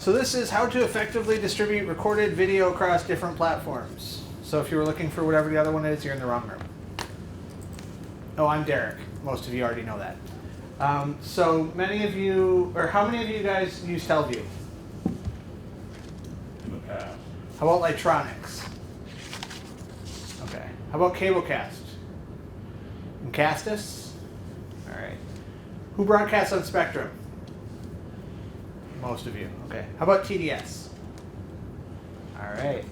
So this is how to effectively distribute recorded video across different platforms. So if you were looking for whatever the other one is, you're in the wrong room. Oh, I'm Derek. Most of you already know that. So many of you, or how many of you guys use Telview? In the past. How about Lightronics? Okay. How about Cablecast? And Castus? All right. Who broadcasts on Spectrum? Most of you. Okay. How about TDS? All right.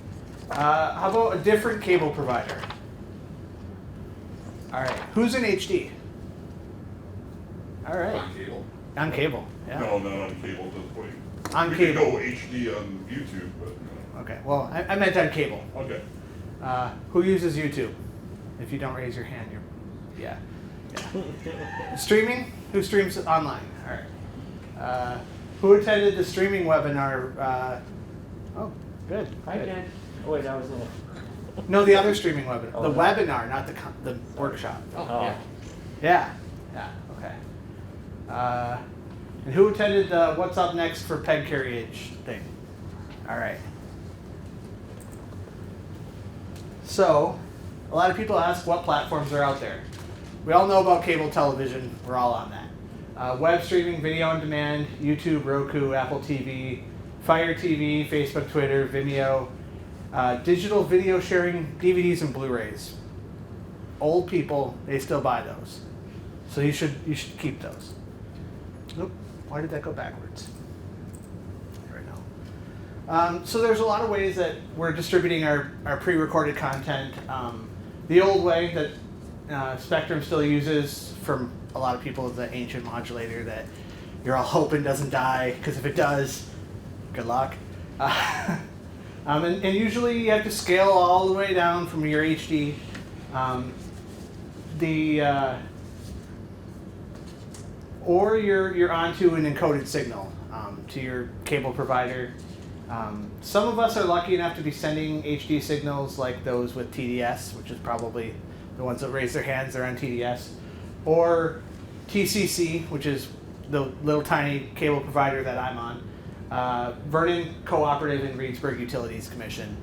How about a different cable provider? All right. Who's in HD? All right. On cable? On cable. Yeah. No, not on cable at this point. On we cable. could go HD on YouTube, but no. Okay. Well, I meant on cable. Okay. Who uses YouTube? If you don't raise your hand, you're yeah. Streaming? Who streams online? All right. Who attended the streaming webinar? Oh, good. I did. Oh, wait, that was in it. No, the other streaming webinar. Oh, The no. webinar, not the workshop. Oh. Yeah. Yeah. Okay. And who attended the What's Up Next for Peg Carriage thing? All right. So, a lot of people ask what platforms are out there. We all know about cable television. We're all on that. Web streaming, video on demand, YouTube, Roku, Apple TV, Fire TV, Facebook, Twitter, Vimeo, digital video sharing, DVDs and Blu-rays. Old people, they still buy those. So you should keep those. Nope. Why did that go backwards? Right now. So there's a lot of ways that we're distributing our pre-recorded content. The old way that Spectrum still uses from a lot of people is the ancient modulator that you're all hoping doesn't die, because if it does, good luck. And usually you have to scale all the way down from your HD. Or you're onto an encoded signal to your cable provider. Some of us are lucky enough to be sending HD signals like those with TDS, which is probably the ones that raise their hands, they're on TDS. Or TCC, which is the little tiny cable provider that I'm on. Vernon Cooperative and Reedsburg Utilities Commission.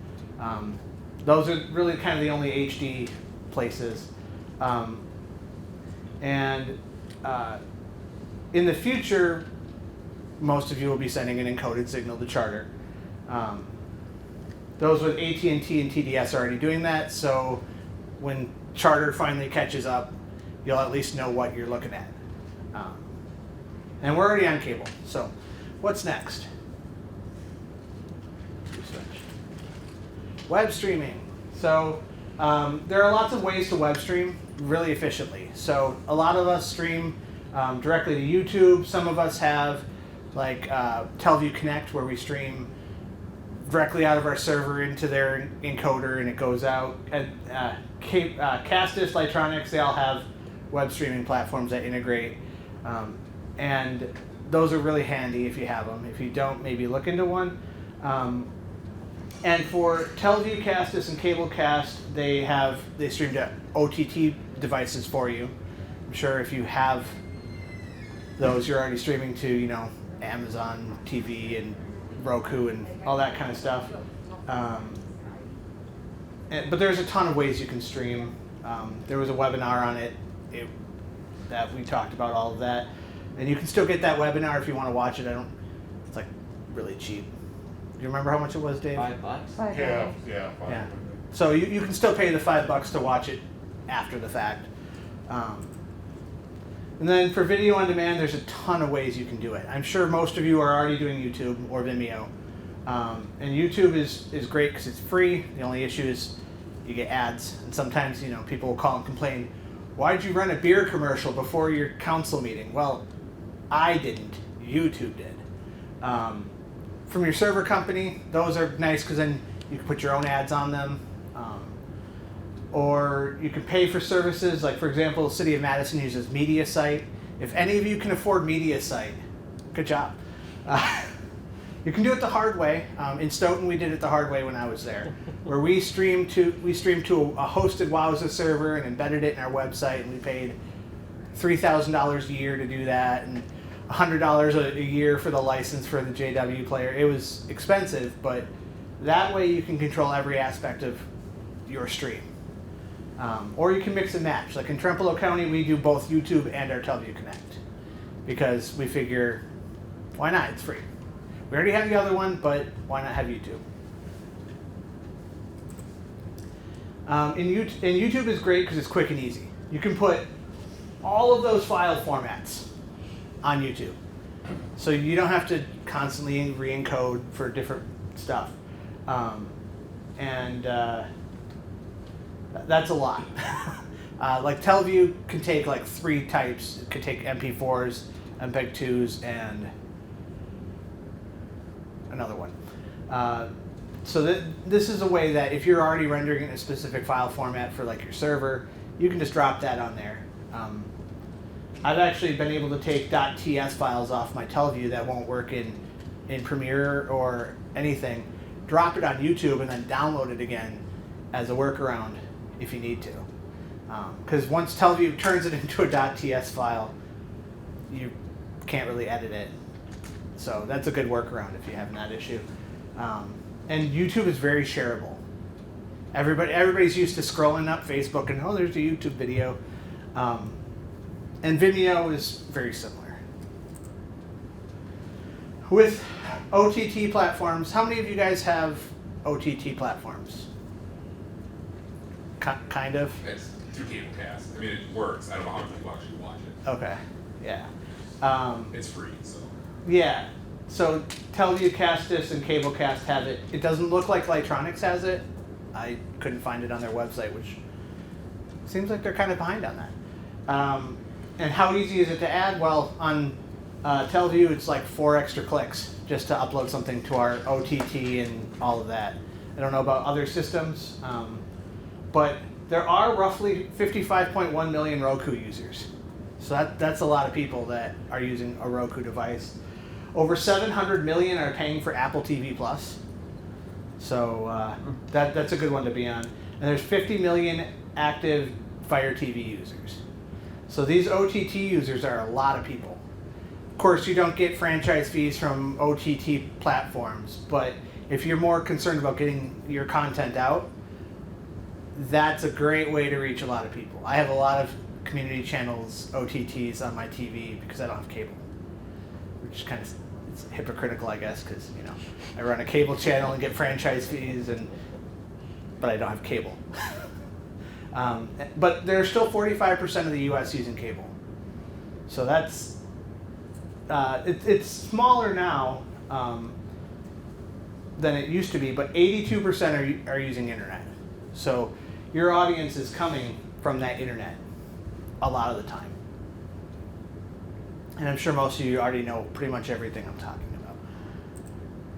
Those are really kind of the only HD places. In the future, most of you will be sending an encoded signal to Charter. Those with AT&T and TDS are already doing that, so when Charter finally catches up, you'll at least know what you're looking at. And we're already on cable, so what's next? Web streaming. So there are lots of ways to web stream really efficiently. So a lot of us stream directly to YouTube. Some of us have like Telview Connect, where we stream directly out of our server into their encoder and it goes out. And Castus, Lightronics, they all have web streaming platforms that integrate. And those are really handy if you have them. If you don't, maybe look into one. And for Telview, Castus, and Cablecast, they stream to OTT devices for you. I'm sure if you have those, you're already streaming to, Amazon TV and Roku and all that kind of stuff. But there's a ton of ways you can stream. There was a webinar on it that we talked about all of that. And you can still get that webinar if you want to watch it. It's like really cheap. Do you remember how much it was, Dave? $5. Yeah. Yeah. So you can still pay the $5 to watch it after the fact. And then for video on demand, there's a ton of ways you can do it. I'm sure most of you are already doing YouTube or Vimeo. And YouTube is great because it's free. The only issue is you get ads. And sometimes, people will call and complain, why did you run a beer commercial before your council meeting? Well, I didn't. YouTube did. From your server company, those are nice because then you can put your own ads on them. Or you can pay for services, like for example, the City of Madison uses MediaSite. If any of you can afford MediaSite, good job. You can do it the hard way. In Stoughton, we did it the hard way when I was there, where we streamed to a hosted Wowza server and embedded it in our website, and we paid $3,000 a year to do that. And $100 a year for the license for the JW player. It was expensive, but that way you can control every aspect of your stream. Or you can mix and match. Like in Trempealeau County, we do both YouTube and our Teleview Connect because we figure, why not? It's free. We already have the other one, but why not have YouTube? And YouTube is great because it's quick and easy. You can put all of those file formats on YouTube. So you don't have to constantly re-encode for different stuff. That's a lot. Like Teleview can take like 3 types. It could take MP4s, MPEG-2s, and another one. So this is a way that if you're already rendering in a specific file format for like your server, you can just drop that on there. I've actually been able to take .ts files off my Teleview that won't work in Premiere or anything, drop it on YouTube, and then download it again as a workaround if you need to. Because once Teleview turns it into a .ts file, you can't really edit it. So that's a good workaround if you're having that issue. And YouTube is very shareable. Everybody's used to scrolling up Facebook and, oh, there's a YouTube video. And Vimeo is very similar. With OTT platforms, how many of you guys have OTT platforms? Kind of? It's through Cablecast. I mean, it works. I don't know how many people actually watch it. Okay, yeah. It's free, so. Yeah, so Teleview, Castis, and Cablecast have it. It doesn't look like Lightronics has it. I couldn't find it on their website, which seems like they're kind of behind on that. And how easy is it to add? Well, on Teleview, it's like 4 extra clicks just to upload something to our OTT and all of that. I don't know about other systems, but there are roughly 55.1 million Roku users. So that's a lot of people that are using a Roku device. Over 700 million are paying for Apple TV Plus. So that's a good one to be on. And there's 50 million active Fire TV users. So these OTT users are a lot of people. Of course, you don't get franchise fees from OTT platforms, but if you're more concerned about getting your content out, that's a great way to reach a lot of people. I have a lot of community channels, OTTs on my TV because I don't have cable, which is kind of it's hypocritical, I guess, because I run a cable channel and get franchise fees, but I don't have cable. But there's still 45% of the U.S. using cable, so that's it's smaller now than it used to be, but 82% are using internet. So your audience is coming from that internet a lot of the time. And I'm sure most of you already know pretty much everything I'm talking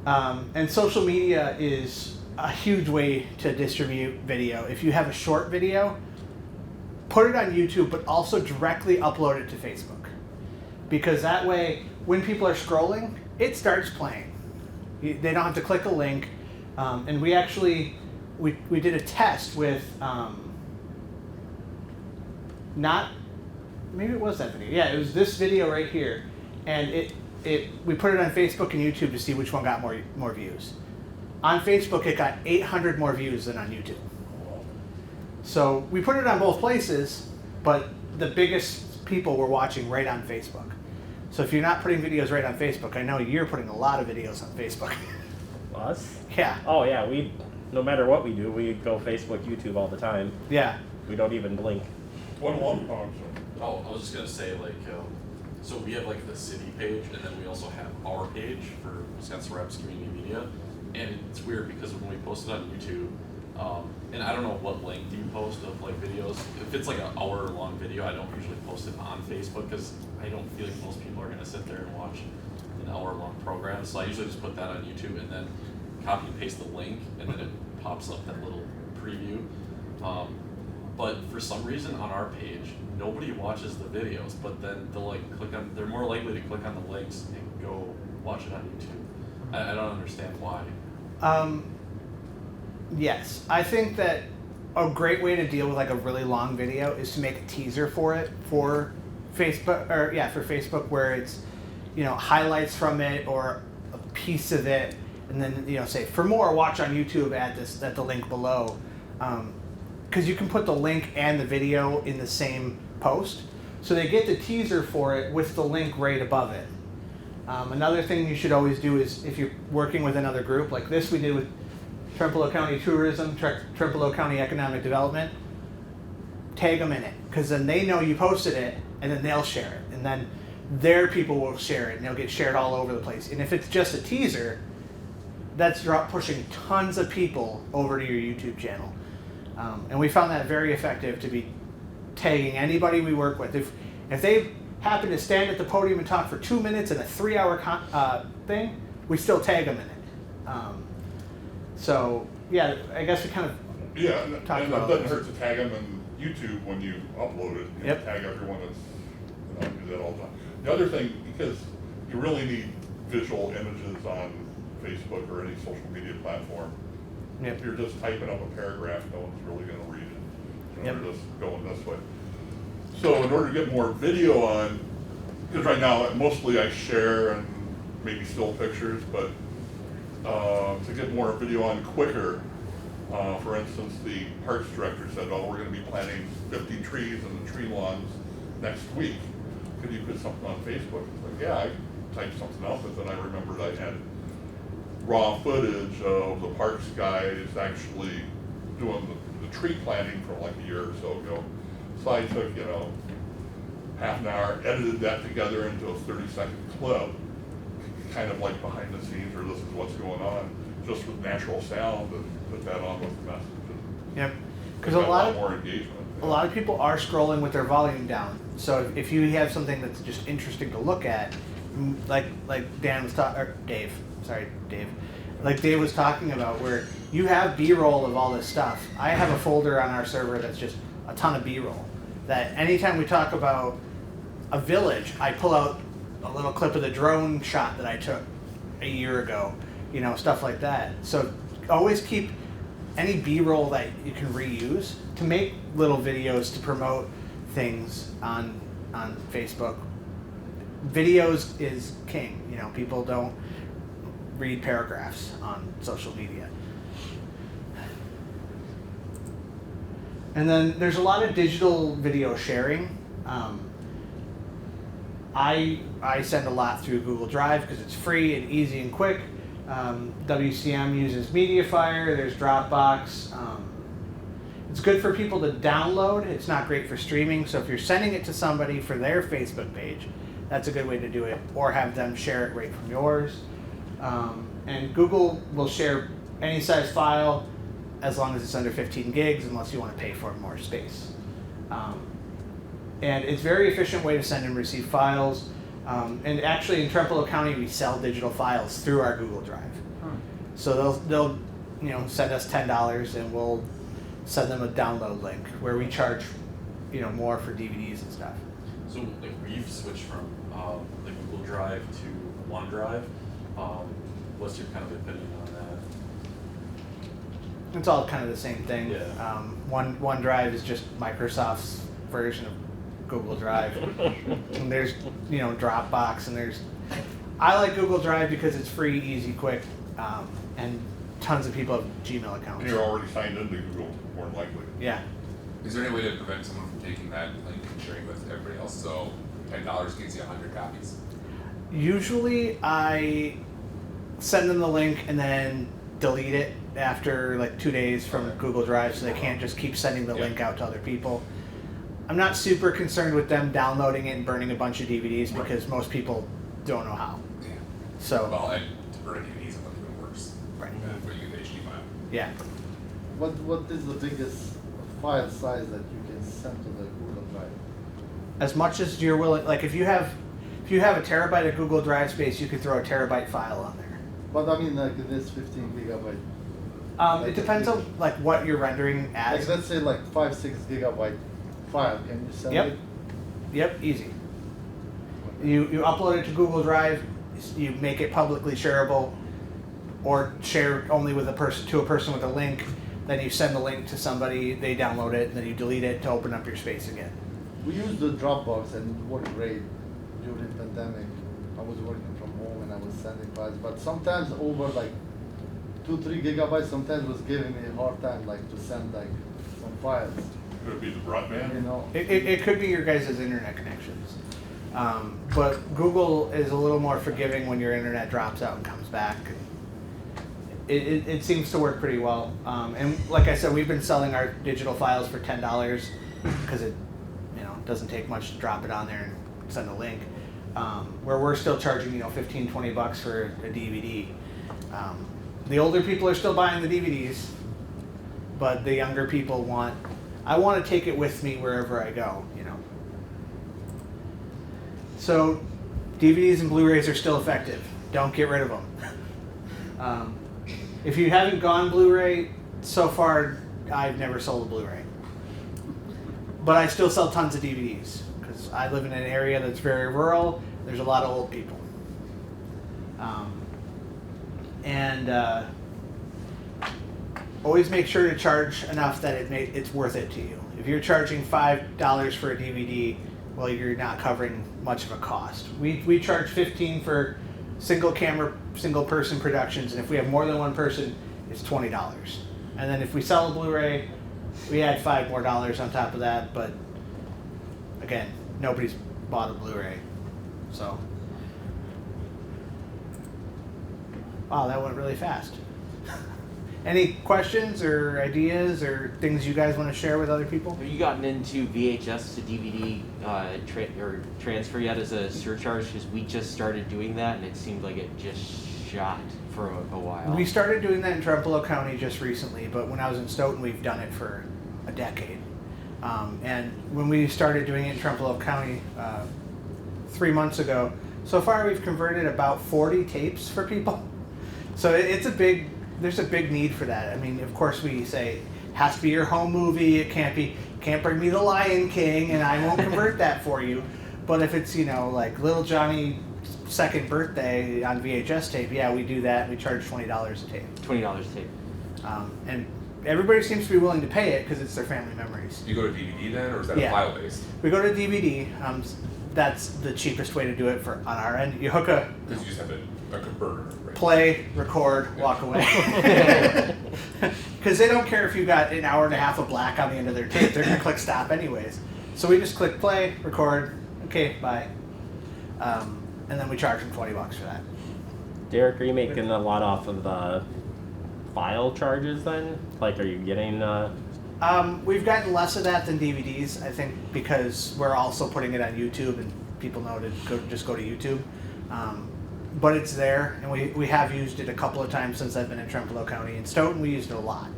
about. And social media is a huge way to distribute video. If you have a short video, put it on YouTube, but also directly upload it to Facebook. Because that way, when people are scrolling, it starts playing. They don't have to click a link. And we actually, we did a test with, maybe it was that video. Yeah, it was this video right here. And we put it on Facebook and YouTube to see which one got more views. On Facebook, it got 800 more views than on YouTube. So we put it on both places, but the biggest people were watching right on Facebook. So if you're not putting videos right on Facebook, I know you're putting a lot of videos on Facebook. Us? Yeah. Oh yeah, no matter what we do, we go Facebook, YouTube all the time. Yeah. We don't even blink. Oh, I was just gonna say, so we have the city page, and then we also have our page for Wisconsin Rapids Community Media, and it's weird because when we post it on YouTube, and I don't know what length you post of videos. If it's an hour-long video, I don't usually post it on Facebook because I don't feel like most people are gonna sit there and watch an hour-long program. So I usually just put that on YouTube and then copy and paste the link, and then it pops up that little preview. But for some reason on our page, nobody watches the videos, but then they'll they're more likely to click on the links and go watch it on YouTube. I don't understand why. Yes, I think that a great way to deal with a really long video is to make a teaser for it for Facebook, for Facebook, where highlights from it or a piece of it, and then say for more, watch on YouTube at the link below, because you can put the link and the video in the same post, so they get the teaser for it with the link right above it. Another thing you should always do is if you're working with another group like this we did with Trempealeau County Tourism, Trempealeau County Economic Development, tag them in it, because then they know you posted it and then they'll share it, and then their people will share it and it'll get shared all over the place. And if it's just a teaser, that's pushing tons of people over to your YouTube channel. And we found that very effective to be tagging anybody we work with. If they happen to stand at the podium and talk for 2 minutes in a 3-hour thing, we still tag them in it. So yeah, I guess we kind of Yeah, and talked it about doesn't this. hurt to tag them in YouTube when you upload it. Yep. Tag everyone that's, do that all the time. The other thing, because you really need visual images on Facebook or any social media platform. Yep. If you're just typing up a paragraph, no one's really gonna read it. Yep. They're just going this way. So in order to get more video on, because right now mostly I share and maybe still pictures, but to get more video on quicker, for instance, the Parks Director said, oh, we're gonna be planting 50 trees in the tree lawns next week. Could you put something on Facebook? It's like, yeah, I typed something up, but then I remembered I had raw footage of the parks guys actually doing the tree planting from like a year or so ago. So I took, half an hour, edited that together into a 30-second clip, kind of like behind the scenes, or this is what's going on, just with natural sound, and put that on with the message. Yep. Because Got a lot more engagement. a lot of people are scrolling with their volume down. So if you have something that's just interesting to look at, like Dan was talking, or Dave, sorry, Dave, like Dave was talking about, where you have B-roll of all this stuff. I have a folder on our server that's just a ton of B-roll. That anytime we talk about a village, I pull out a little clip of the drone shot that I took a year ago, stuff like that. So always keep any B-roll that you can reuse to make little videos to promote things on Facebook. Videos is king. People don't read paragraphs on social media. And then there's a lot of digital video sharing. I send a lot through Google Drive because it's free and easy and quick. WCM uses Mediafire. There's Dropbox. It's good for people to download. It's not great for streaming. So if you're sending it to somebody for their Facebook page, that's a good way to do it. Or have them share it right from yours. And Google will share any size file as long as it's under 15 gigs, unless you want to pay for more space. And it's a very efficient way to send and receive files. And actually in Trempealeau County, we sell digital files through our Google Drive. So they'll send us $10 and we'll send them a download link where we charge more for DVDs and stuff. So like we've switched from the Google Drive to OneDrive. What's your kind of opinion on that? It's all kind of the same thing. Yeah. OneDrive is just Microsoft's version of Google Drive. And there's Dropbox, and I like Google Drive because it's free, easy, quick, and tons of people have Gmail accounts. And you're already signed into Google, more than likely. Yeah. Is there any way to prevent someone from taking that link and sharing with everybody else? So $10 gets you 100 copies. Usually I send them the link and then delete it after like 2 days from Google Drive, so they can't just keep sending the link out to other people. I'm not super concerned with them downloading it and burning a bunch of DVDs because most people don't know how. Yeah. So Well, and to burn DVDs is even worse. Right. When you get the HD file. yeah. What is the biggest file size that you can send to the Google Drive? As much as you're willing, like if you have a terabyte of Google Drive space, you could throw a terabyte file on there. But I mean, like this 15 gigabyte. It depends on like what you're rendering Like as. let's say like 5-6 gigabyte file. Can you send Yep. it? Yep, easy. You upload it to Google Drive, you make it publicly shareable, or share only with a person with a link. Then you send the link to somebody, they download it, and then you delete it to open up your space again. We used the Dropbox and it worked great during pandemic. I was working from home and I was sending files, but sometimes over like 2-3 gigabytes, sometimes was giving me a hard time like to send like some files, Could it be the broadband? you know. It could be your guys' internet connections. But Google is a little more forgiving when your internet drops out and comes back. It seems to work pretty well. And like I said, we've been selling our digital files for $10 because it doesn't take much to drop it on there and send a link. Where we're still charging $15-20 for a DVD. The older people are still buying the DVDs, but the younger people I want to take it with me wherever I go, So DVDs and Blu-rays are still effective. Don't get rid of them. If you haven't gone Blu-ray, so far I've never sold a Blu-ray. But I still sell tons of DVDs because I live in an area that's very rural. There's a lot of old people. Always make sure to charge enough that it's worth it to you. If you're charging $5 for a DVD, well, you're not covering much of a cost. We charge $15 for single camera, single person productions, and if we have more than one person, it's $20. And then if we sell a Blu-ray, we add $5 more on top of that. But again, nobody's bought a Blu-ray, so. Wow, that went really fast. Any questions or ideas or things you guys want to share with other people? Have you gotten into VHS to DVD or transfer yet as a surcharge? Because we just started doing that, and it seemed like it just shot for a while. We started doing that in Trempealeau County just recently, but when I was in Stoughton, we've done it for a decade. And when we started doing it in Trempealeau County 3 months ago, so far we've converted about 40 tapes for people. So there's a big need for that. I mean, of course we say, has to be your home movie, it can't bring me The Lion King, and I won't convert that for you. But if it's, like Little Johnny's second birthday on VHS tape, yeah, we do that. We charge $20 a tape. $20 a tape. And everybody seems to be willing to pay it because it's their family memories. You go to DVD then, or is that Yeah. file based? We go to DVD. That's the cheapest way to do it on our end. You hook a Because you just have a converter, right? play, record, walk away. Because they don't care if you got an hour and a half of black on the end of their tape. They're going to click stop anyways. So we just click play, record, okay, bye. And then we charge them $20 for that. Derek, are you making a lot off of the file charges then? Like, are you getting We've gotten less of that than DVDs, I think, because we're also putting it on YouTube and people know to just go to YouTube. But it's there, and we have used it a couple of times since I've been in Trempealeau County. In Stoughton, we used it a lot.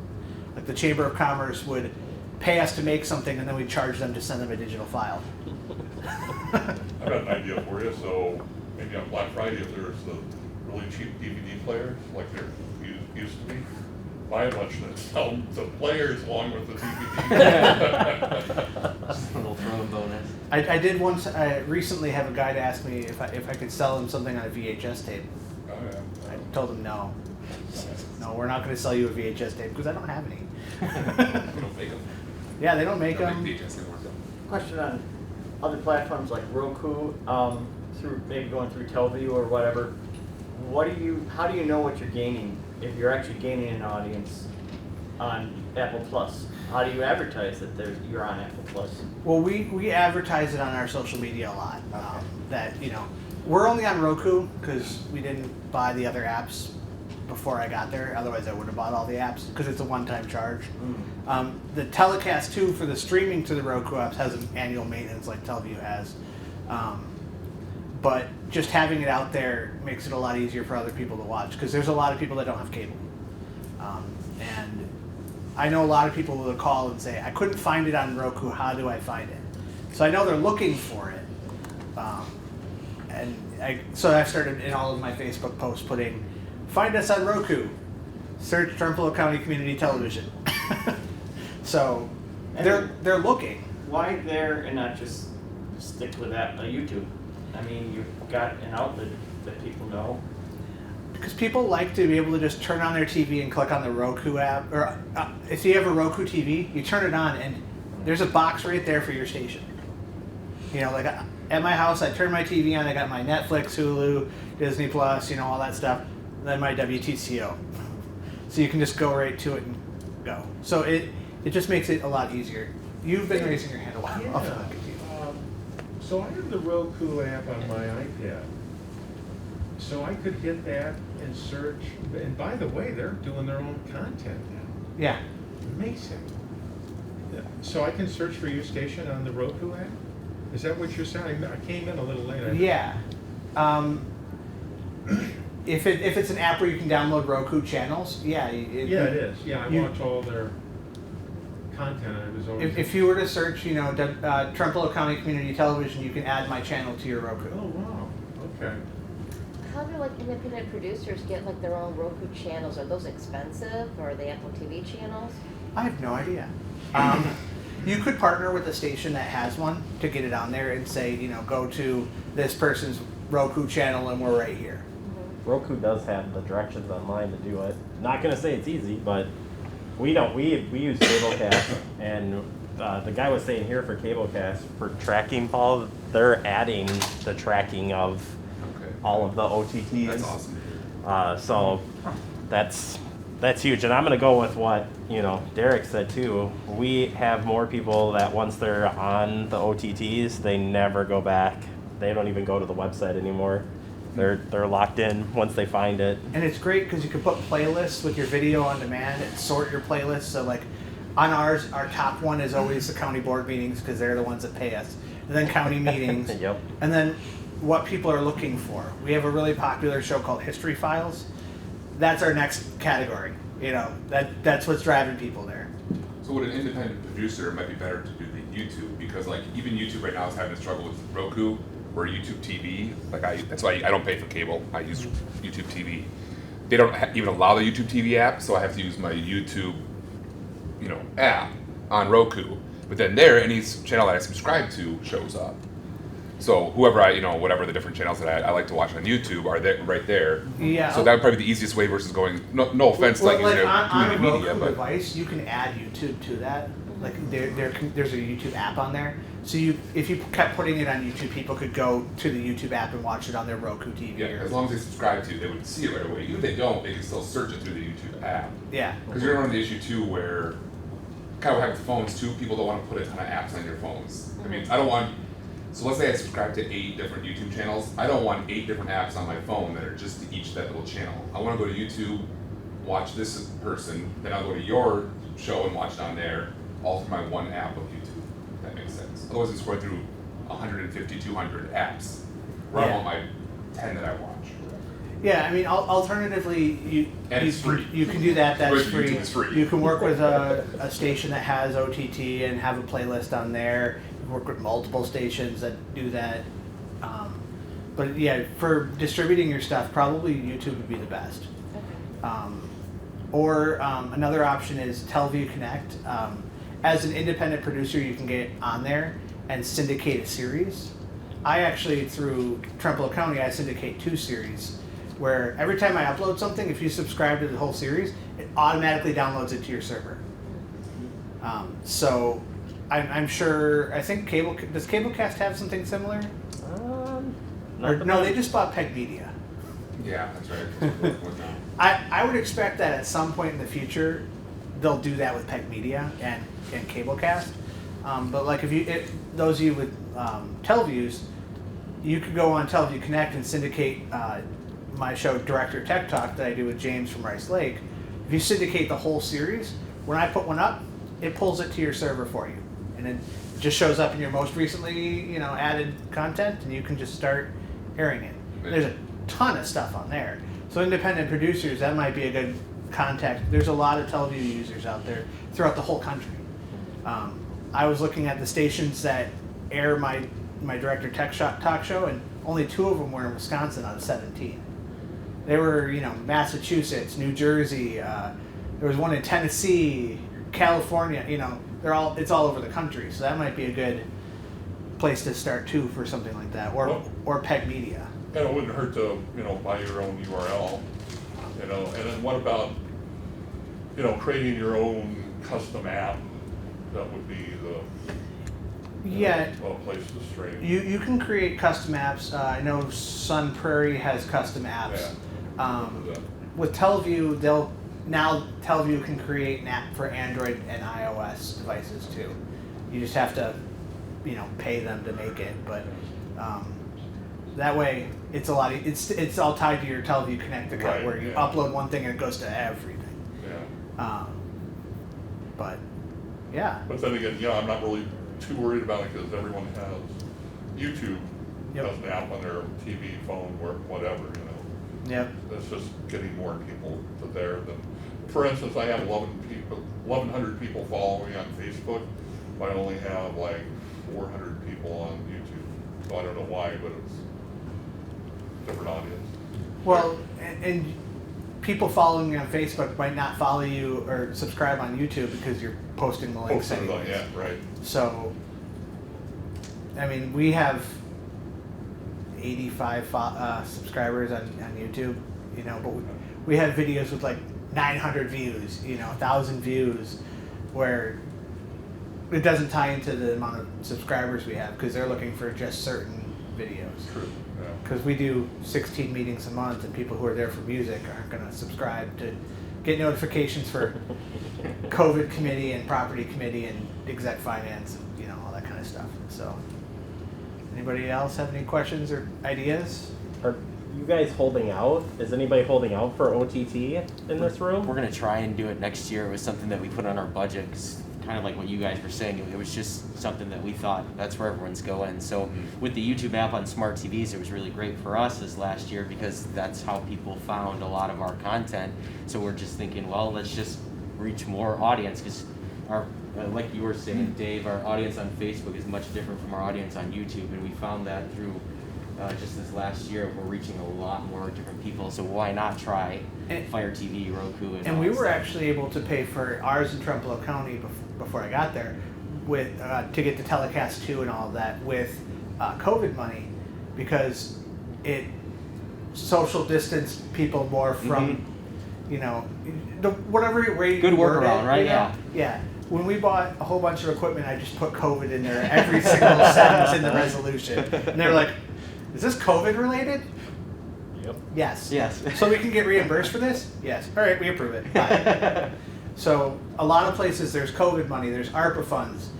Like the Chamber of Commerce would pay us to make something, and then we'd charge them to send them a digital file. I've got an idea for you, so maybe on Black Friday, if there's the really cheap DVD players, like there used to be, buy a bunch and sell them to players along with the DVD. Just a little throw bonus. I did once. I recently have a guy to ask me if I could sell him something on a VHS tape. Oh, yeah. I told him no. No, we're not going to sell you a VHS tape because I don't have any. We don't make them. Yeah, they don't make Don't them. make VHS anymore. Question on other platforms like Roku, through maybe going through Telview or whatever. How do you know what you're gaining if you're actually gaining an audience on Apple Plus? How do you advertise that you're on Apple Plus? Well, we advertise it on our social media a lot. That we're only on Roku because we didn't buy the other apps before I got there. Otherwise, I would have bought all the apps because it's a one-time charge. The Telecast 2 for the streaming to the Roku apps has an annual maintenance like Telview has. But just having it out there makes it a lot easier for other people to watch because there's a lot of people that don't have cable. And I know a lot of people will call and say, I couldn't find it on Roku, how do I find it? So I know they're looking for it. So I've started in all of my Facebook posts putting, find us on Roku, search Trempealeau County Community Television. So they're looking. Why there and not just stick with YouTube? I mean, you've got an outlet that people know. Because people like to be able to just turn on their TV and click on the Roku app. Or if you have a Roku TV, you turn it on and there's a box right there for your station. at my house, I turn my TV on, I got my Netflix, Hulu, Disney Plus, all that stuff, and then my WTCO. So you can just go right to it and go. So it just makes it a lot easier. You've been raising your hand a while. I'll look at you. So I have the Roku app on my iPad. So I could hit that and search, and by the way, they're doing their own content now. Yeah. Amazing. So I can search for your station on the Roku app? Is that what you're saying? I came in a little late. Yeah. If it's an app where you can download Roku channels, yeah. Yeah, it is. Yeah, I watch all their content. I was always. If you were to search, Trempealeau County Community Television, you can add my channel to your Roku. Oh, wow. Okay. How do like independent producers get like their own Roku channels? Are those expensive, or are they Apple TV channels? I have no idea. You could partner with a station that has one to get it on there and say, go to this person's Roku channel and we're right here. Roku does have the directions online to do it. Not gonna say it's easy, but we don't. We use Cablecast, and the guy was saying here for Cablecast for tracking, Paul, they're adding the tracking of all of the OTTs. That's awesome. So that's huge, and I'm gonna go with what Derek said too. We have more people that once they're on the OTTs, they never go back. They don't even go to the website anymore. They're locked in once they find it. And it's great because you can put playlists with your video on demand and sort your playlists. So like on ours, our top one is always the county board meetings because they're the ones that pay us. And then county meetings. Yep. And then what people are looking for. We have a really popular show called History Files. That's our next category. That's what's driving people there. So would an independent producer, it might be better to do the YouTube, because like even YouTube right now is having a struggle with Roku or YouTube TV. That's why I don't pay for cable. I use YouTube TV. They don't even allow the YouTube TV app, so I have to use my YouTube, app on Roku. But then there, any channel that I subscribe to shows up. So whoever whatever the different channels that I like to watch on YouTube are there, right there. Yeah. So that would probably be the easiest way versus going. No offense, Well, using on a community media, Roku but device, you can add YouTube to that. Like there's a YouTube app on there. So if you kept putting it on YouTube, people could go to the YouTube app and watch it on their Roku TV. yeah, as long as they subscribe to it, they would see it right away. Even if they don't, they can still search it through the YouTube app. Yeah. Because you're running the issue too where, kind of like with phones too, people don't want to put a ton of apps on your phones. I mean, I don't want, so let's say I subscribe to 8 different YouTube channels. I don't want 8 different apps on my phone that are just to each that little channel. I want to go to YouTube, watch this person, then I'll go to your show and watch it on there, all through my one app of YouTube. If that makes sense. Otherwise, it's going through 150, 200 apps where I want my 10 that I watch. Yeah, I mean, alternatively, And it's free. You can do that. That's With free. YouTube, it's free. You can work with a station that has OTT and have a playlist on there. You can work with multiple stations that do that. But yeah, for distributing your stuff, probably YouTube would be the best. Or another option is TelView Connect. As an independent producer, you can get on there and syndicate a series. I actually, through Trempealeau County, I syndicate 2 series, where every time I upload something, if you subscribe to the whole series, it automatically downloads it to your server. So I'm sure, I think does Cablecast have something similar? No, they just bought Peg Media. Yeah, that's right. I would expect that at some point in the future, they'll do that with Peg Media and Cablecast. But like those of you with TelViews, you could go on TelView Connect and syndicate my show Director Tech Talk that I do with James from Rice Lake. If you syndicate the whole series, when I put one up, it pulls it to your server for you, and it just shows up in your most recently added content, and you can just start airing it. There's a ton of stuff on there. So independent producers, that might be a good contact. There's a lot of TelView users out there throughout the whole country. I was looking at the stations that air my Director Tech Talk show, and only 2 of them were in Wisconsin out of 17. They were, Massachusetts, New Jersey. There was one in Tennessee, California. It's all over the country. So that might be a good place to start too for something like that, or Peg Media. And it wouldn't hurt to, buy your own URL, and then what about, creating your own custom app? That would be Yeah. A place to stream. You can create custom apps. I know Sun Prairie has custom apps. With Teleview, Teleview can create an app for Android and iOS devices too. You just have to, pay them to make it. But that way, it's it's all tied to your Teleview Connect account, Right, where you yeah. upload one thing and it goes to everything. Yeah. But yeah. But then again, I'm not really too worried about it because everyone has YouTube Yep. has an app on their TV, phone, or whatever, Yep. It's just getting more people to there than, for instance, I have 1,100 people follow me on Facebook, but I only have like 400 people on YouTube. So I don't know why, but it's different audience. Well, and people following you on Facebook might not follow you or subscribe on YouTube because you're posting the links anyways. Yeah, right. So, I mean, we have 85 subscribers on YouTube, but we have videos with like 900 views, 1,000 views, where it doesn't tie into the amount of subscribers we have because they're looking for just certain videos. True. Yeah. Because we do 16 meetings a month, and people who are there for music aren't going to subscribe to get notifications for COVID committee and property committee and exec finance and all that kind of stuff. So, anybody else have any questions or ideas? Are you guys holding out? Is anybody holding out for OTT in this room? We're gonna try and do it next year. It was something that we put on our budget, 'cause kind of like what you guys were saying, it was just something that we thought that's where everyone's going. So with the YouTube app on smart TVs, it was really great for us this last year because that's how people found a lot of our content. So we're just thinking, well, let's just reach more audience, because our, like you were saying, Dave, our audience on Facebook is much different from our audience on YouTube, and we found that through just this last year. We're reaching a lot more different people, so why not try Fire TV, Roku, and And all we that were stuff. actually able to pay for ours in Trempealeau County before I got there, with to get the telecast 2 and all of that with COVID money, because it social distanced people more from, whatever way you Good word workaround, it, right? Yeah. Yeah. When we bought a whole bunch of equipment, I just put COVID in there every single sentence in the resolution, and they're like, "Is this COVID related?" Yep. Yes. Yes. So we can get reimbursed for this? Yes. All right, we approve it. Bye. So a lot of places there's COVID money, there's ARPA funds,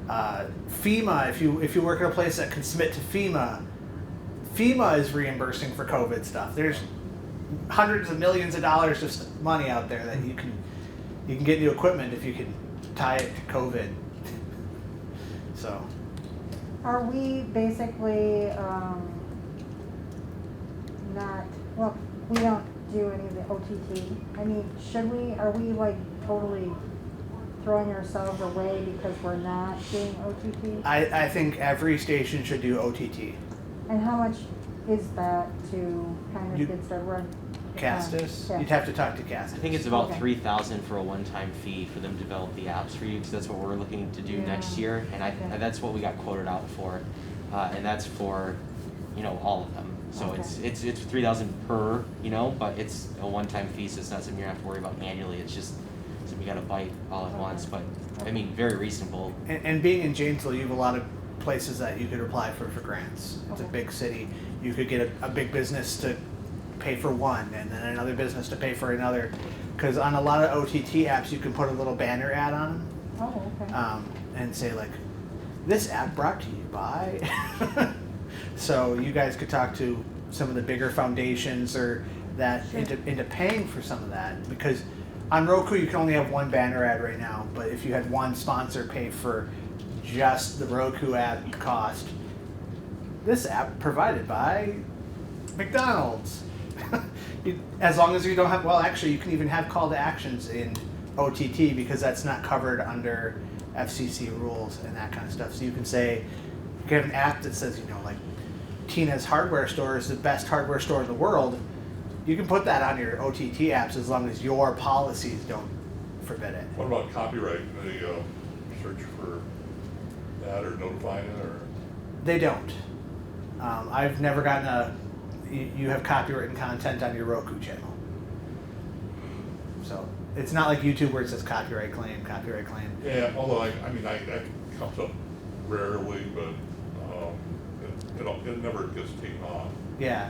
FEMA. If you work at a place that can submit to FEMA is reimbursing for COVID stuff. There's hundreds of millions of dollars of money out there that you can get new equipment if you can tie it to COVID. So. Are we basically not, well, we don't do any of the OTT. I mean, are we like totally throwing ourselves away because we're not doing OTT? I think every station should do OTT. And how much is that to kind of You- get started? Run? Castus? Yeah. You'd have to talk to Castus. I think it's about Okay. $3,000 for a one-time fee for them to develop the apps for you, because that's what we're looking to do Yeah. next year, and Okay. that's what we got quoted out for, and that's for, all of them. So Okay. it's 3,000 per, but it's a one-time fee, so it's not something you have to worry about annually. It's just something you got to bite all at Okay. once. But I mean, very reasonable. And being in Janesville, you have a lot of places that you could apply for grants. It's a Okay. big city. You could get a big business to pay for one, and then another business to pay for another. Because on a lot of OTT apps, you can put a little banner ad on them, Oh, okay. and say like, "This app brought to you by." So you guys could talk to some of the bigger foundations or that Sure. into paying for some of that, because on Roku you can only have one banner ad right now, but if you had one sponsor pay for just the Roku ad cost, this app provided by McDonald's. As long as you don't have, well, actually, you can even have call to actions in OTT because that's not covered under FCC rules and that kind of stuff. So you can say, you can have an app that says, like Tina's hardware store is the best hardware store in the world. You can put that on your OTT apps as long as your policies don't forbid it. What about copyright? Do they search for that or notify it, or? They don't. I've never gotten you have copywritten content on your Roku channel. So it's not like YouTube where it says copyright claim. Yeah, although that comes up rarely, but it never gets taken off. Yeah.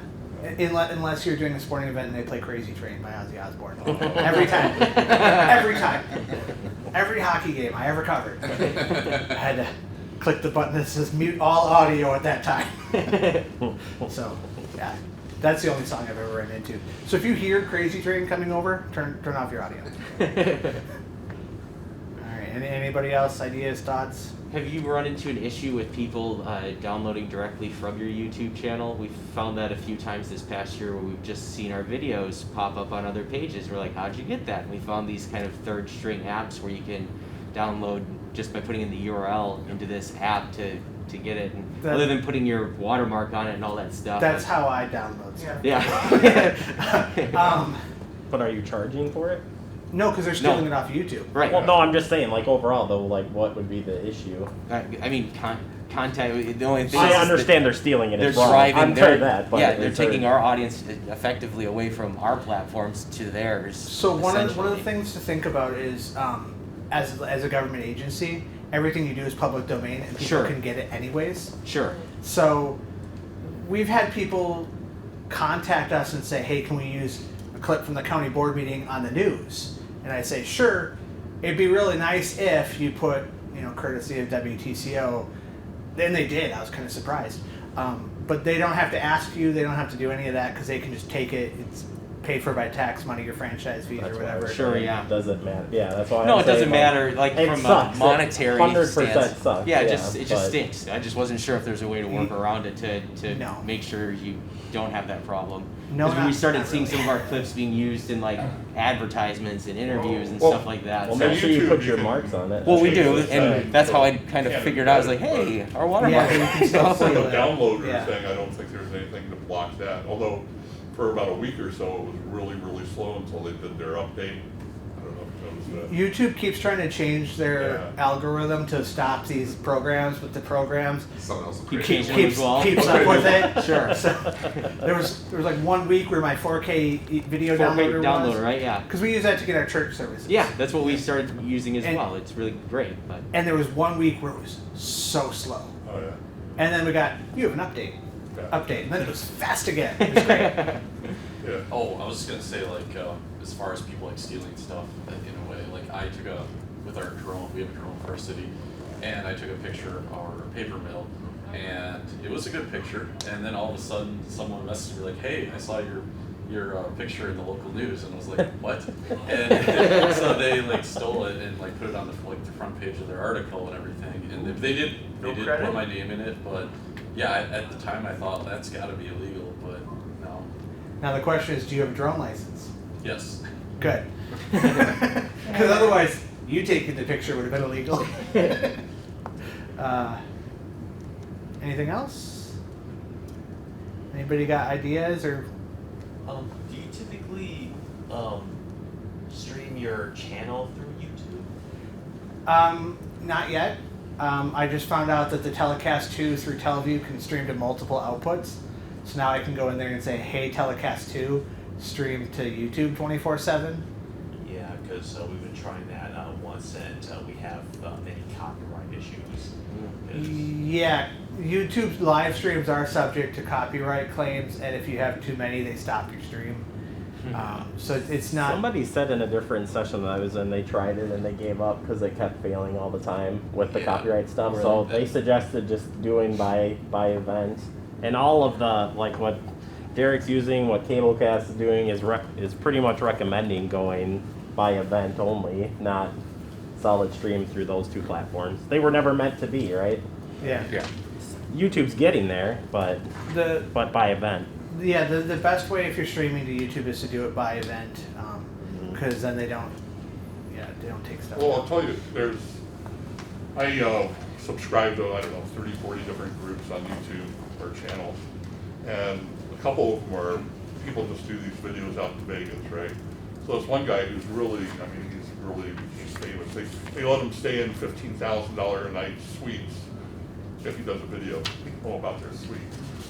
Unless you're doing a sporting event and they play Crazy Train by Ozzy Osbourne. Every time. Every time. Every hockey game I ever covered. I had to click the button that says mute all audio at that time. So, yeah. That's the only song I've ever ran into. So if you hear Crazy Train coming over, turn off your audio. Alright, anybody else? Ideas, thoughts? Have you run into an issue with people downloading directly from your YouTube channel? We've found that a few times this past year where we've just seen our videos pop up on other pages. We're like, how'd you get that? And we found these kind of third string apps where you can download just by putting in the URL into this app to get it. And other than putting your watermark on it and all that stuff. That's how I download stuff. Yeah. But are you charging for it? No, because they're stealing it off YouTube. Right. Well, no, I'm just saying, like, overall, though, like, what would be the issue? I mean, contact. The only thing I is understand they're stealing it. They're It's wrong. driving. I'm They're, that, but yeah, they're is there- taking our audience effectively away from our platforms to theirs. So one of the essentially. things to think about is, as a government agency, everything you do is public domain, and people Sure. can get it anyways. Sure. So we've had people contact us and say, "Hey, can we use a clip from the county board meeting on the news?" And I say, "Sure. It'd be really nice if you put, courtesy of WTCO." Then they did. I was kind of surprised. But they don't have to ask you. They don't have to do any of that because they can just take it. It's paid for by tax money, your franchise fees That's or why I whatever. was Sure, saying yeah. It doesn't matter. Yeah, that's why. No, I'm it doesn't saying, matter. Like it from sucks. a monetary 100% stance. sucks. Yeah, it but- just stinks. I just wasn't sure if there's a way to work around it to No. make sure you don't have that problem. No, Because when we not- started not seeing really. some of our clips being used in like advertisements and interviews and Well- stuff like that. Well, so- make sure you YouTube, put you your can- marks on it. well, we That's do, what it's and saying. that's how I kind of Yeah, figured out. I was like, but- hey, our watermark. Yeah, you can still For see the that. downloader Yeah. thing, I don't think there's anything to block that. Although, for about a week or so, it was really, really slow until they did their update. I don't know if you noticed that. YouTube keeps trying to change their algorithm to stop these programs, but the programs Someone else will Keep create changing it. as well. keeps up with it. Sure. So there was like 1 week where my 4K video 4K downloader downloader, was. right? Yeah. Because we use that to get our church services. Yeah, that's what we started using as And- well. It's really great, but And there was 1 week where it was so slow. Oh, yeah. And then we got, you have an update. Yeah. Update. And then it was fast again. It was great. Yeah. Oh, I was just gonna say, like, as far as people like stealing stuff, in a way, like I took with our drone, we have a drone for our city, and I took a picture of our paper mill, and it was a good picture, and then all of a sudden someone messaged me like, hey, I saw your picture in the local news, and I was like, what? And so they like stole it and like put it on the front page of their article and everything, and they did credit? put my name in it, but yeah, at the time I thought that's gotta be illegal, but no. Now the question is, do you have a drone license? Yes. Good. Because otherwise, you taking the picture would have been illegal. Anything else? Anybody got ideas or? Do you typically stream your channel through YouTube? Not yet. I just found out that the Telecast 2 through Teleview can stream to multiple outputs. So now I can go in there and say, hey, Telecast 2, stream to YouTube 24/7. Yeah, because we've been trying that once, and we have many copyright issues. 'Cause- Yeah, YouTube live streams are subject to copyright claims, and if you have too many, they stop your stream. So it's not. Somebody said in a different session that I was in, they tried it and they gave up because they kept failing all the time with the Yeah. copyright stuff. Really? So they suggested just doing by event, and all of the like what Derek's using, what Cablecast is doing is pretty much recommending going by event only, not solid stream through those two platforms. They were never meant to be, right? Yeah. Yeah. YouTube's getting there, but The by event. the best way if you're streaming to YouTube is to do it by event, because then they don't take stuff. Well, I'll down. tell you, I subscribe to, I don't know, 30, 40 different groups on YouTube or channels. And a couple of them are, people just do these videos out in Vegas, right? So this one guy who's really, he's famous. They let him stay in $15,000 a night suites if he does a video about their suite.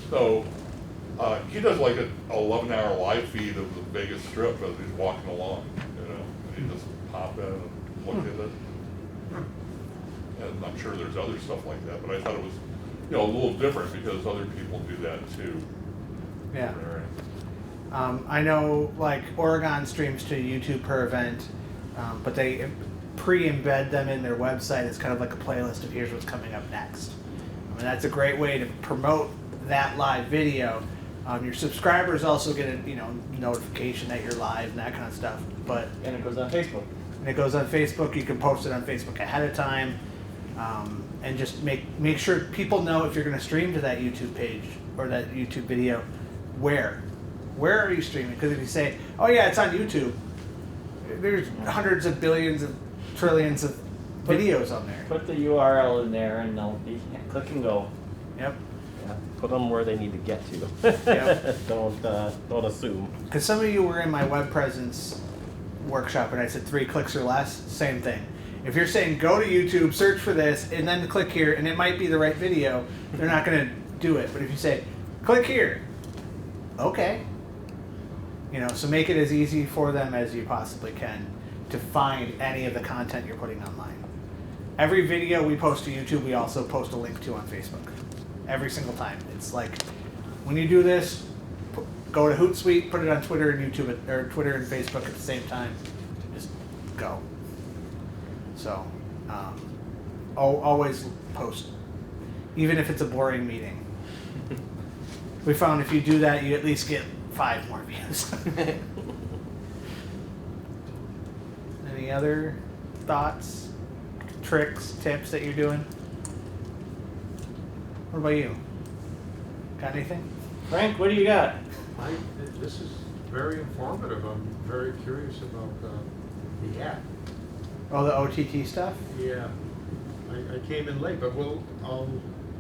So he does like an 11-hour live feed of the Vegas Strip as he's walking along, and you just pop in and look at it. And I'm sure there's other stuff like that, but I thought it was, you know, a little different because other people do that too. Yeah. Right. I know like Oregon streams to YouTube per event, but they pre-embed them in their website. It's kind of like a playlist of here's what's coming up next. And that's a great way to promote that live video. Your subscribers also get a notification that you're live and that kind of stuff. But And it goes on Facebook. and it goes on Facebook. You can post it on Facebook ahead of time, and just make sure people know if you're going to stream to that YouTube page or that YouTube video. Where are you streaming? Because if you say, "Oh yeah, it's on YouTube," there's hundreds of billions of trillions of videos on there. Put the URL in there and they'll be click and go. Yep. Yeah, put them where they need to get to. Yep. Don't assume. Because some of you were in my web presence workshop and I said 3 clicks or less, same thing. If you're saying go to YouTube, search for this, and then click here, and it might be the right video, they're not going to do it. But if you say, click here, okay. So make it as easy for them as you possibly can to find any of the content you're putting online. Every video we post to YouTube, we also post a link to on Facebook. Every single time. It's like, when you do this, go to Hootsuite, put it on Twitter and YouTube, or Twitter and Facebook at the same time. Just go. So, always post, even if it's a boring meeting. We found if you do that, you at least get 5 more views. Any other thoughts, tricks, tips that you're doing? What about you? Got anything? Frank, what do you got? This is very informative. I'm very curious about the app. Oh, the OTT stuff? Yeah, I came in late, but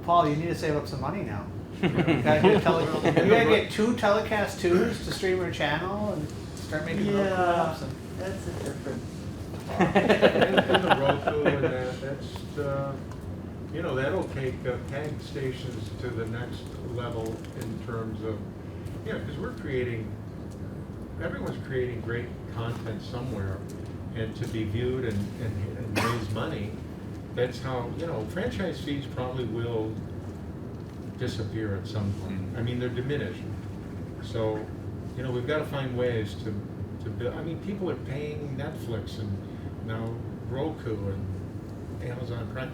Paul, you need to save up some money now. You gotta get 2 telecast 2s to stream your channel and start making Roku apps. That's a different. and the Roku and that'll take PAG stations to the next level in terms of, because everyone's creating great content somewhere, and to be viewed and raise money, that's how, franchise fees probably will disappear at some point. I mean, they're diminished. So, we've got to find ways to build. I mean, people are paying Netflix and now Roku and Amazon Prime.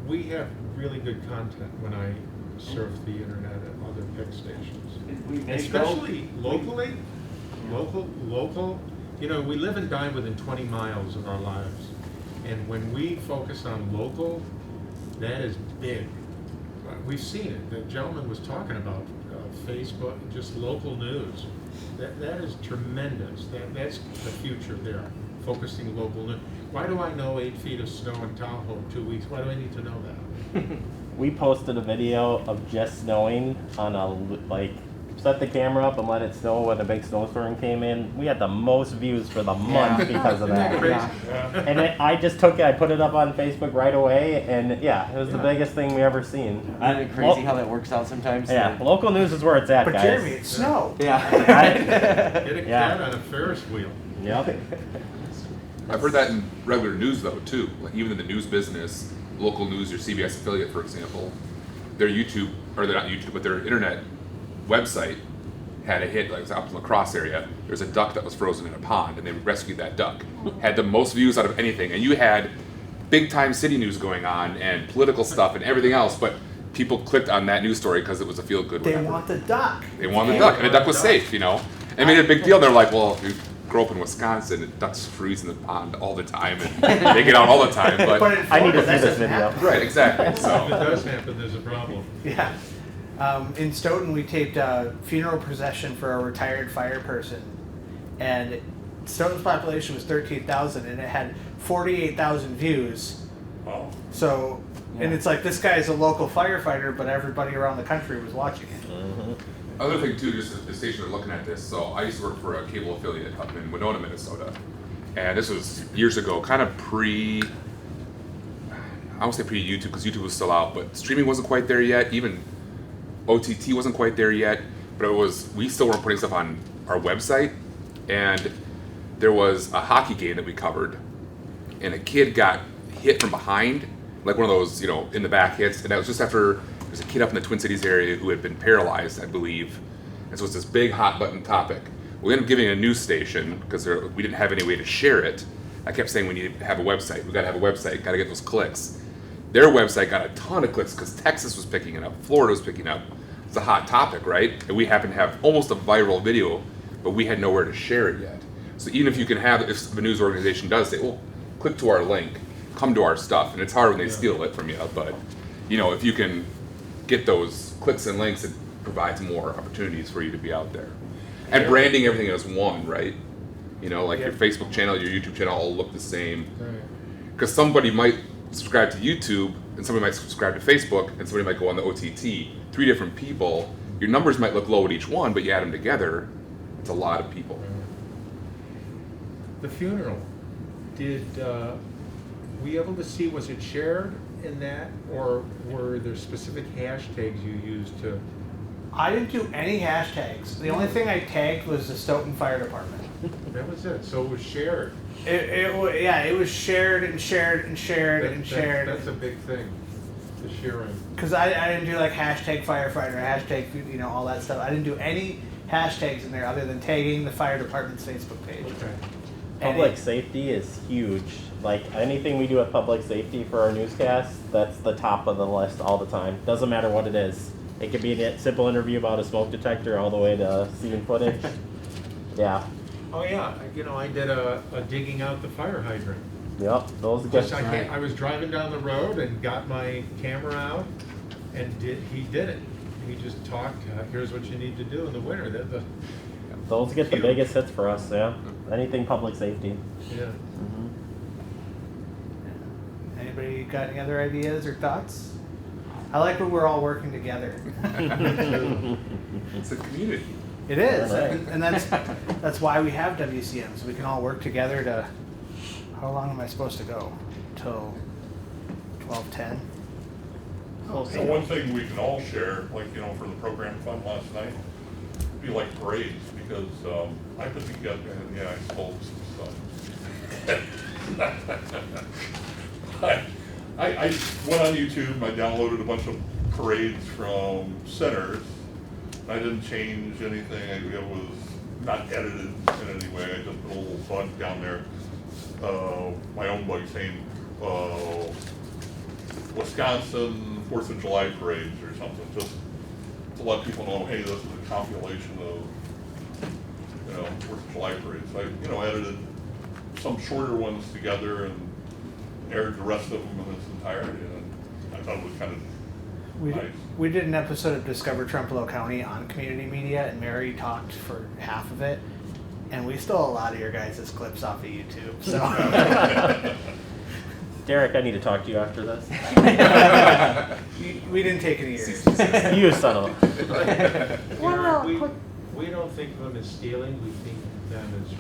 We have really good content when I surf the internet at other PIC stations. Especially locally, local. We live and die within 20 miles of our lives. And when we focus on local, that is big. We've seen it. The gentleman was talking about Facebook, just local news. That is tremendous. That's the future there, focusing local news. Why do I know 8 feet of snow in Tahoe 2 weeks? Why do I need to know that? We posted a video of just snowing on set the camera up and let it snow when a big snowstorm came in. We had the most views for the month because of that. And I just took it, I put it up on Facebook right away, and it was the biggest thing we ever seen. Isn't it crazy how that works out sometimes? Yeah, local news is where it's at, But guys. Jeremy, it's snow. Yeah. Get a cat on a Ferris wheel. Yep. I've heard that in regular news though too. Like even in the news business, local news, your CBS affiliate, for example, their YouTube, or they're not YouTube, but their internet website had a hit, like it's out in the La Crosse area. There's a duck that was frozen in a pond, and they rescued that duck. Had the most views out of anything, and you had big time city news going on and political stuff and everything else, but people clicked on that news story because it was a feel good. They want the duck. They wanted the duck, and the duck was safe, They made a big deal. They're like, well, you grow up in Wisconsin, and ducks freeze in the pond all the time, and they get out all the time. But I need to see this video. right, exactly. If it So does happen, there's a problem. Yeah. In Stoughton, we taped a funeral procession for a retired fire person, and Stoughton's population was 13,000, and it had 48,000 views. Wow. So, and it's like, this guy's a local firefighter, but everybody around the country was watching it. Mm-hmm. other thing too, just the station are looking at this. So I used to work for a cable affiliate up in Winona, Minnesota, and this was years ago, kind of I won't say pre-YouTube because YouTube was still out, but streaming wasn't quite there yet. Even OTT wasn't quite there yet, but we still weren't putting stuff on our website. And there was a hockey game that we covered, and a kid hit from behind, like one of those, you know, in the back hits. And that was just after there's a kid up in the Twin Cities area who had been paralyzed, I believe. And so it's this big hot button topic. We ended up giving a news station because we didn't have any way to share it. I kept saying we need to have a website. We got to have a website. Got to get those clicks. Their website got a ton of clicks because Texas was picking it up, Florida was picking up. It's a hot topic, right? And we happen to have almost a viral video, but we had nowhere to share it yet. So even if you can have, if the news organization does say, well, click to our link, come to our stuff, and it's hard when they steal it from you, but you know, if you can get those clicks and links, it provides more opportunities for you to be out there. And branding everything as one, right? You know, like your Facebook channel, your YouTube channel all look the same. Because somebody might subscribe to YouTube, and somebody might subscribe to Facebook, and somebody might go on the OTT. 3 different people. Your numbers might look low at each one, but you add them together, it's a lot of people. The funeral, did we able to see, was it shared in that, or were there specific hashtags you used to? I didn't do any hashtags. The only thing I tagged was the Stoughton Fire Department. That was it, so it was shared. It was shared and shared and shared and shared. That's a big thing, the sharing. Because I didn't do like hashtag firefighter, hashtag, you know, all that stuff. I didn't do any hashtags in there other than tagging the fire department's Facebook page. Okay. Public safety is huge. Like anything we do at public safety for our newscast, that's the top of the list all the time. Doesn't matter what it is. It could be a simple interview about a smoke detector all the way to scene footage. Yeah. Oh yeah, you know, I did a digging out the fire hydrant. Yep, those guys. I was driving down the road and got my camera out, and he did it. He just talked, here's what you need to do in the winter. Those get the biggest hits for us, yeah. Anything public safety. Yeah. Mm-hmm. Anybody got any other ideas or thoughts? I like when we're all working together. It's a community. It is, Right. and that's why we have WCM, so we can all work together to. How long am I supposed to go? Till 12:10. So one thing we can all share, like, you know, for the program fund last night, would be like parades, because I put together, and yeah, I stole some stuff. I went on YouTube, I downloaded a bunch of parades from centers. I didn't change anything, it was not edited in any way, I just put a little bug down there, my own bug saying, Wisconsin 4th of July parades or something, just to let people know, hey, this is a compilation of, you know, 4th of July parades. I, you know, edited some shorter ones together and aired the rest of them in its entirety, and I thought it was kind of nice. We did an episode of Discover Trempealeau County on community media, and Mary talked for half of it, and we stole a lot of your guys' clips off of YouTube. So, Derek, I need to talk to you after this. we didn't take any of yours. You son of a. Well, we, quick- we don't think of them as stealing, we think of them as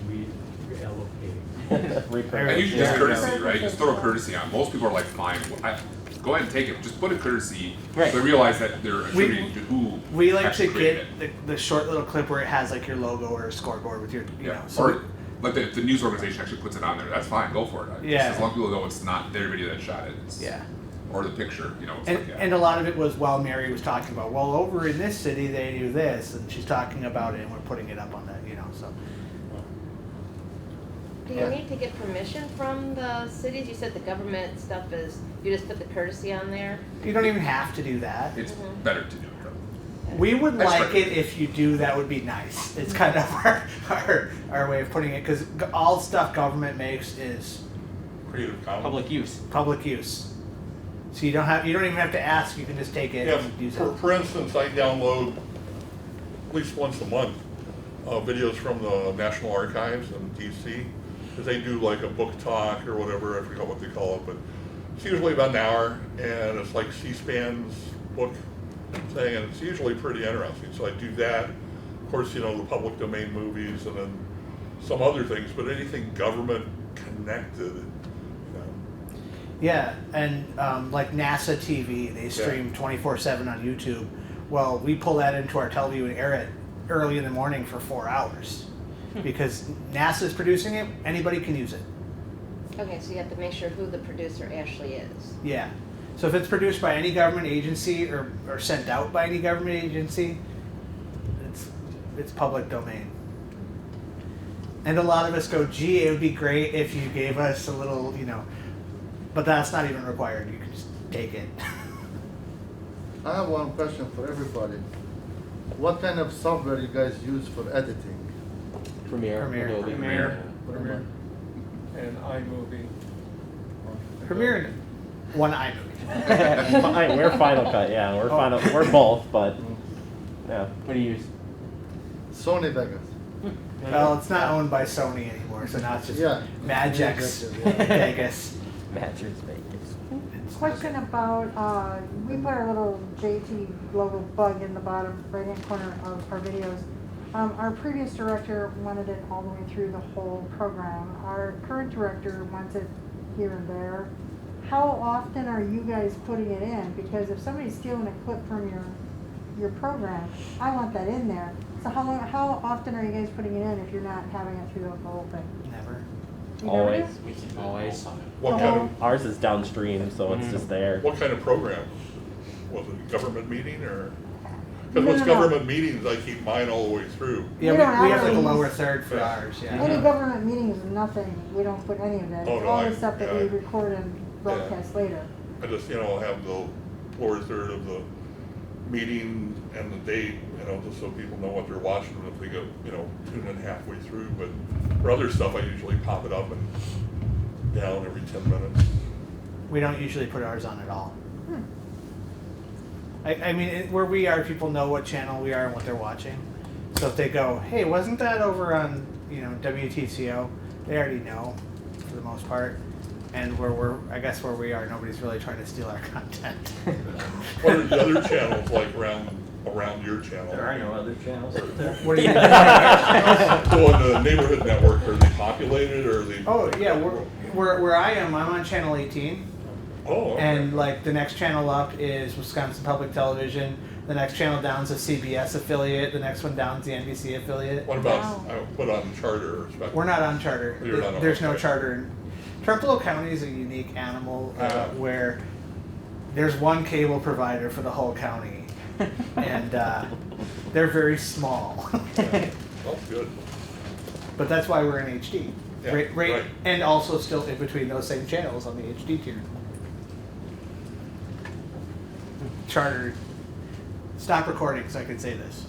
reallocating. And usually just courtesy, right? Just throw a courtesy on. Most people are like, fine, go ahead and take it. Just put a courtesy. Right. So they realize that they're attributing to who We like to actually created get the short little clip where it has like your logo or a scoreboard with your, you know. So or like the news organization actually puts it on there. That's fine. Go for it. Yeah. Just as long as people know it's not their video that shot it. It's, yeah. Or the picture, you know. It's And, like, yeah. and a lot of it was while Mary was talking about, well, over in this city they do this, and she's talking about it, and we're putting it up on that, you know. So Do you need to get permission from the cities? You said the government stuff is, you just put the courtesy on there? you don't even have to do that. It's better to do it. We would That's like right. it if you do. That would be nice. It's kind of our way of putting it, because all stuff government makes is Creative Commons. Public use. public use. So you don't even have to ask. You can just take it Yeah, and use it. for instance, I download at least once a month videos from the National Archives in DC, because they do like a book talk or whatever, I forgot what they call it, but it's usually about an hour, and it's like C-SPAN's book thing, and it's usually pretty interesting. So I do that. Of course, you know, the public domain movies, and then some other things, but anything government connected, you know. Yeah, and like NASA TV, they stream 24/7 on YouTube. Well, we pull that into our TeleView and air it early in the morning for 4 hours, because NASA's producing it. Anybody can use it. Okay, so you have to make sure who the producer actually is. Yeah. So if it's produced by any government agency or sent out by any government agency, it's public domain. And a lot of us go, gee, it would be great if you gave us a little, but that's not even required. You can just take it. I have one question for everybody. What kind of software you guys use for editing? Premiere. Adobe. Premiere. And iMovie. Premiere and one iMovie. We're Final Cut, yeah. We're both, but yeah. What do you use? Sony Vegas. Well, it's not owned by Sony anymore, so now it's just Yeah. Magix Yeah. Vegas. Matchers Vegas. Question about, we put our little JT logo bug in the bottom right-hand corner of our videos. Our previous director wanted it all the way through the whole program. Our current director wants it here and there. How often are you guys putting it in? Because if somebody's stealing a clip from your program, I want that in there. So how often are you guys putting it in if you're not having it through the whole thing? Never. You never Always. do? We keep always. What kind of, Ours is downstream, so it's just there. what kind of program? Was it a government meeting or? No, Because what's no, no. government meetings, I keep mine all the way through. Yeah, We we don't have like a actually lower use- third for Yeah. ours, yeah. Any government meetings, nothing, we don't put any of that. Oh, It's no, all I- the stuff that we yeah. record and broadcast later. I just, have the lower third of the meeting and the date, just so people know what they're watching if they go, tune in halfway through. But for other stuff, I usually pop it up and down every 10 minutes. We don't usually put ours on at all. I mean, where we are, people know what channel we are and what they're watching. So if they go, hey, wasn't that over on, WTCO? They already know, for the most part. And where we are, nobody's really trying to steal our content. What are the other channels like around your channel? There are no other channels out there. What do you mean? So in the neighborhood network, are they populated or are they? Oh, yeah, where I am, I'm on channel 18. Oh, okay. And like the next channel up is Wisconsin Public Television. The next channel down is a CBS affiliate. The next one down is the NBC affiliate. What about, Wow. put on charter or spectrum? We're not on charter. You're not on- There's no okay. charter. Trempealeau County is a unique animal where there's one cable provider for the whole county, and they're very small. Yeah. Oh, good. But that's why we're in HD. Yeah, Right. right. And also still in between those same channels on the HD tier. Charter. Stop recording so I can say this.